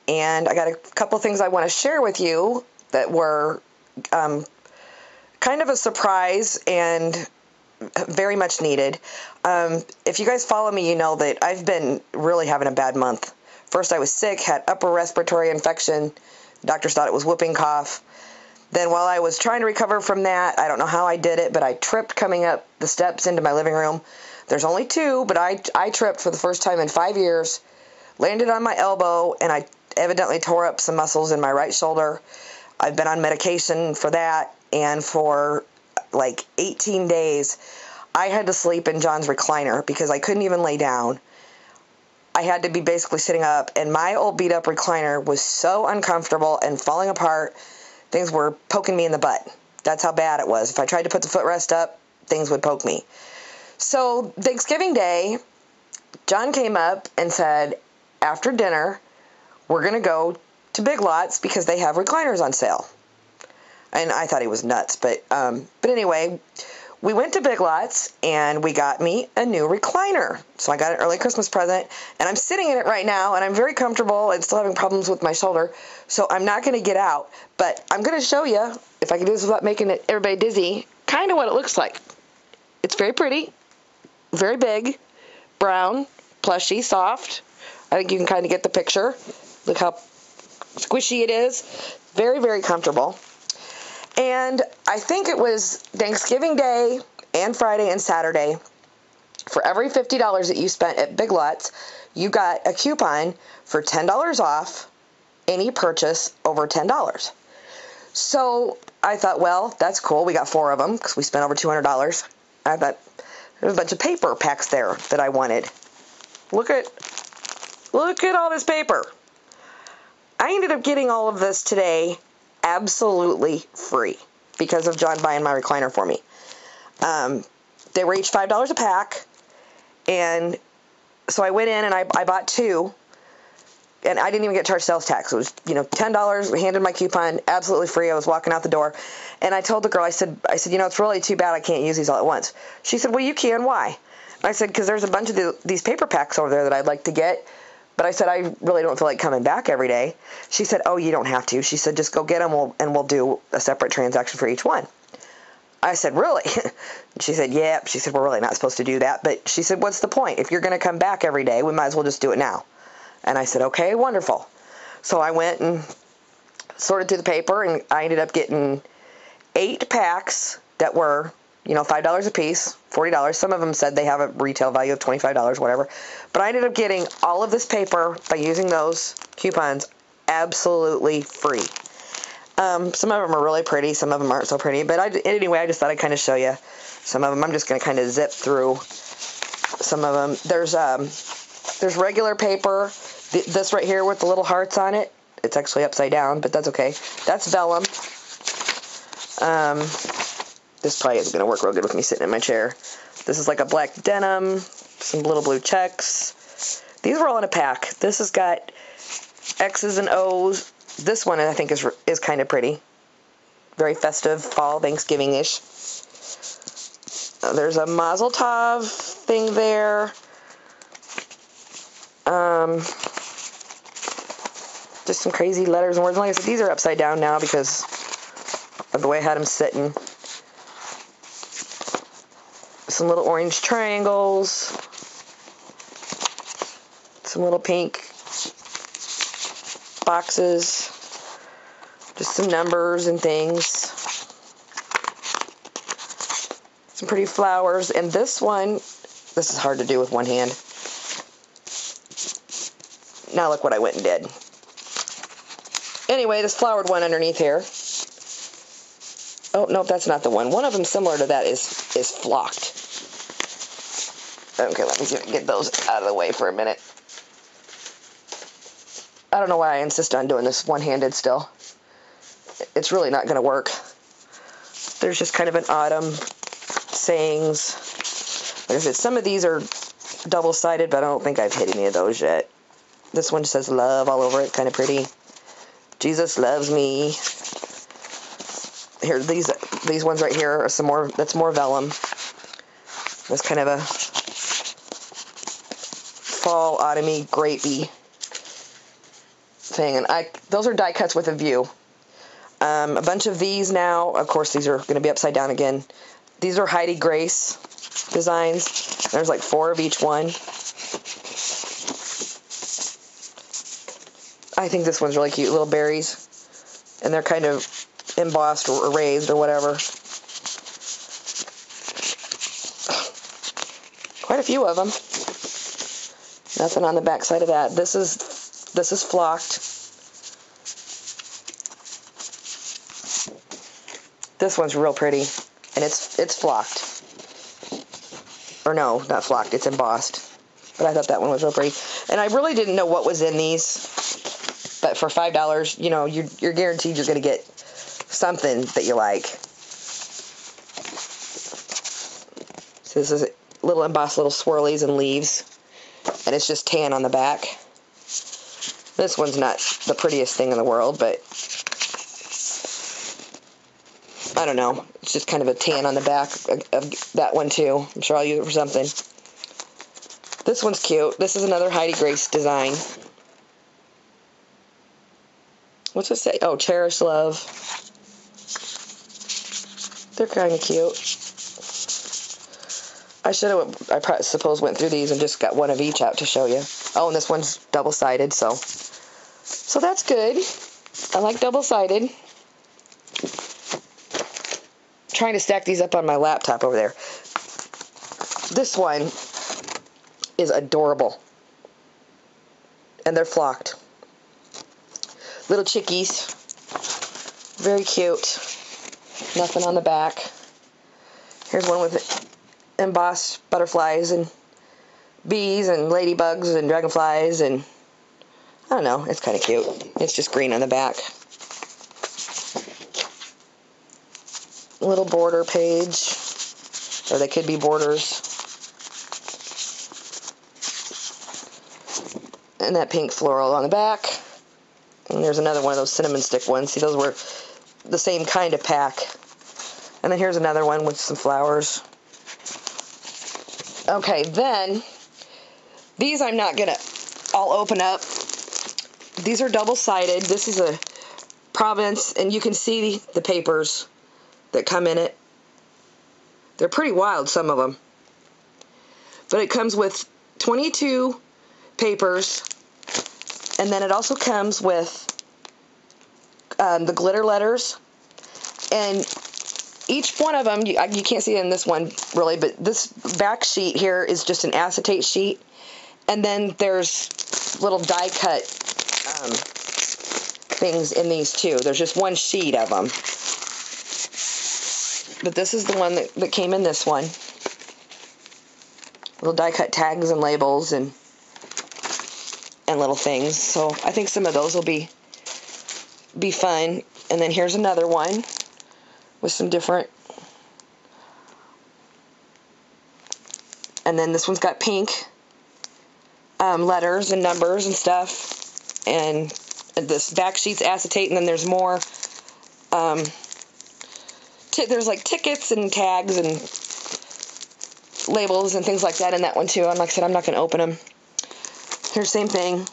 and I got a couple things I want to share with you that were kind of a surprise and very much needed. If you guys follow me, you know that I've been really having a bad month. First I was sick, had upper respiratory infection. Doctors thought it was whooping cough. Then while I was trying to recover from that, I don't know how I did it, but I tripped coming up the steps into my living room. There's only two, but I tripped for the first time in 5 years, landed on my elbow, and I evidently tore up some muscles in my right shoulder. I've been on medication for that, and for like 18 days, I had to sleep in John's recliner because I couldn't even lay down. I had to be basically sitting up, and my old beat-up recliner was so uncomfortable and falling apart. Things were poking me in the butt. That's how bad it was. If I tried to put the footrest up, things would poke me. So Thanksgiving Day, John came up and said, after dinner, we're going to go to Big Lots because they have recliners on sale. And I thought he was nuts, but anyway, we went to Big Lots and we got me a new recliner. So I got an early Christmas present, and I'm sitting in it right now, and I'm very comfortable and still having problems with my shoulder, so I'm not going to get out. But I'm going to show you, if I can do this without making everybody dizzy, kind of what it looks like. It's very pretty, very big, brown, plushy, soft. I think you can kind of get the picture. Look how squishy it is. Very, very comfortable. And I think it was Thanksgiving Day and Friday and Saturday. For every $50 that you spent at Big Lots, you got a coupon for $10 off any purchase over $10. So I thought, well, that's cool. We got 4 of them because we spent over $200. I thought there's a bunch of paper packs there that I wanted. Look at all this paper. I ended up getting all of this today absolutely free because of John buying my recliner for me. They were each $5 a pack, and so I went in and I bought 2, and I didn't even get charged sales tax. It was, $10. Handed my coupon, absolutely free. I was walking out the door, and I told the girl, I said, it's really too bad I can't use these all at once. She said, well, you can. Why? I said, because there's a bunch of these paper packs over there that I'd like to get. But I said, I really don't feel like coming back every day. She said, oh, you don't have to. She said, just go get them and we'll do a separate transaction for each one. I said, really? She said, yeah. She said, we're really not supposed to do that. But she said, what's the point? If you're going to come back every day, we might as well just do it now. And I said, okay, wonderful. So I went and sorted through the paper, and I ended up getting 8 packs that were, $5 a piece, $40. Some of them said they have a retail value of $25, whatever. But I ended up getting all of this paper by using those coupons absolutely free. Some of them are really pretty. Some of them aren't so pretty. But anyway, I just thought I'd kind of show you some of them. I'm just going to kind of zip through some of them. There's regular paper. This right here with the little hearts on it. It's actually upside down, but that's okay. That's vellum. This probably isn't going to work real good with me sitting in my chair. This is like a black denim, some little blue checks. These were all in a pack. This has got X's and O's. This one I think is kind of pretty. Very festive, fall, Thanksgiving-ish. There's a Mazel Tov thing there. Just some crazy letters and words. Like I said, these are upside down now because of the way I had them sitting. Some little orange triangles, some little pink boxes, just some numbers and things, some pretty flowers, and this is hard to do with one hand. Now look what I went and did. Anyway, this flowered one underneath here. Oh, nope, that's not the one. One of them similar to that is flocked. Okay, let me get those out of the way for a minute. I don't know why I insist on doing this one-handed still. It's really not going to work. There's just kind of an autumn sayings. Like I said, some of these are double-sided, but I don't think I've hit any of those yet. This one says love all over it, kind of pretty. Jesus loves me. Here, these ones right here are some more. That's more vellum. That's kind of a fall, autumny, grapey thing. And those are die cuts with a view. A bunch of these now. Of course, these are going to be upside down again. These are Heidi Grace designs. There's like 4 of each one. I think this one's really cute. Little berries. And they're kind of embossed or raised or whatever. Quite a few of them. Nothing on the back side of that. This is flocked. This one's real pretty, and it's flocked. Or no, not flocked. It's embossed. But I thought that one was real pretty. And I really didn't know what was in these. But for $5, you know, you're guaranteed you're going to get something that you like. So this is little embossed little swirlies and leaves. And it's just tan on the back. This one's not the prettiest thing in the world, but I don't know. It's just kind of a tan on the back of that one too. I'm sure I'll use it for something. This one's cute. This is another Heidi Grace design. What's it say? Oh, Cherish Love. They're kind of cute. I suppose went through these and just got one of each out to show you. Oh, and this one's double-sided, so that's good. I like double-sided. Trying to stack these up on my laptop over there. This one is adorable. And they're flocked. Little chickies. Very cute. Nothing on the back. Here's one with embossed butterflies and bees and ladybugs and dragonflies, and I don't know, it's kind of cute. It's just green on the back. A little border page, or they could be borders. And that pink floral on the back. And there's another one of those cinnamon stick ones. See, those were the same kind of pack. And then here's another one with some flowers. Okay, then, these I'm not going to all open up. These are double-sided. This is a Providence, and you can see the papers that come in it. They're pretty wild, some of them. But it comes with 22 papers, and then it also comes with the glitter letters. And each one of them, you can't see it in this one really, but this back sheet here is just an acetate sheet. And then there's little die cut things in these too. There's just one sheet of them. But this is the one that came in this one. Little die cut tags and labels and little things. So I think some of those will be fun. And then here's another one with some different, and then this one's got pink letters and numbers and stuff, and this back sheet's acetate, and then there's more, there's like tickets and tags and labels and things like that in that one too. And like I said, I'm not going to open them. Here's the same thing.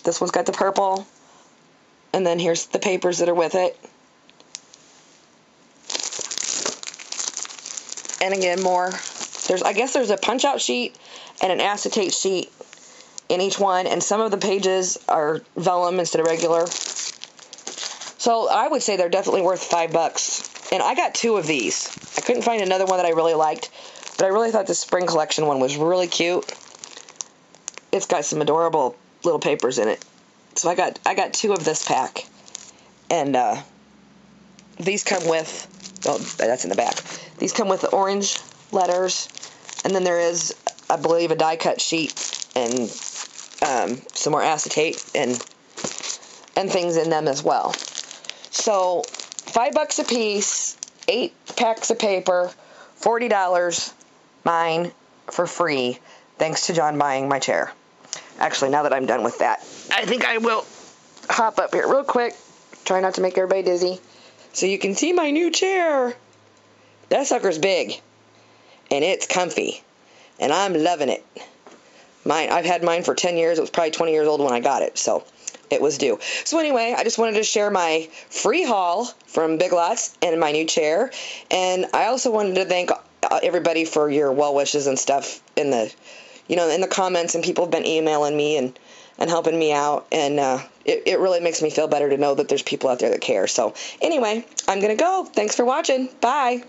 This one's got the purple, and then here's the papers that are with it. And again, more. I guess there's a punch-out sheet and an acetate sheet in each one, and some of the pages are vellum instead of regular. So I would say they're definitely worth $5. And I got 2 of these. I couldn't find another one that I really liked, but I really thought the spring collection one was really cute. It's got some adorable little papers in it. So I got 2 of this pack, and these come with. Oh, that's in the back. These come with the orange letters, and then there is, I believe, a die cut sheet and some more acetate and things in them as well. So $5 a piece, 8 packs of paper, $40. Mine for free, thanks to John buying my chair. Actually, now that I'm done with that, I think I will hop up here real quick. Try not to make everybody dizzy. So you can see my new chair. That sucker's big. And it's comfy. And I'm loving it. I've had mine for 10 years. It was probably 20 years old when I got it. So it was due. So anyway, I just wanted to share my free haul from Big Lots and my new chair. And I also wanted to thank everybody for your well wishes and stuff in the comments, and people have been emailing me and helping me out. And it really makes me feel better to know that there's people out there that care. So anyway, I'm going to go. Thanks for watching. Bye.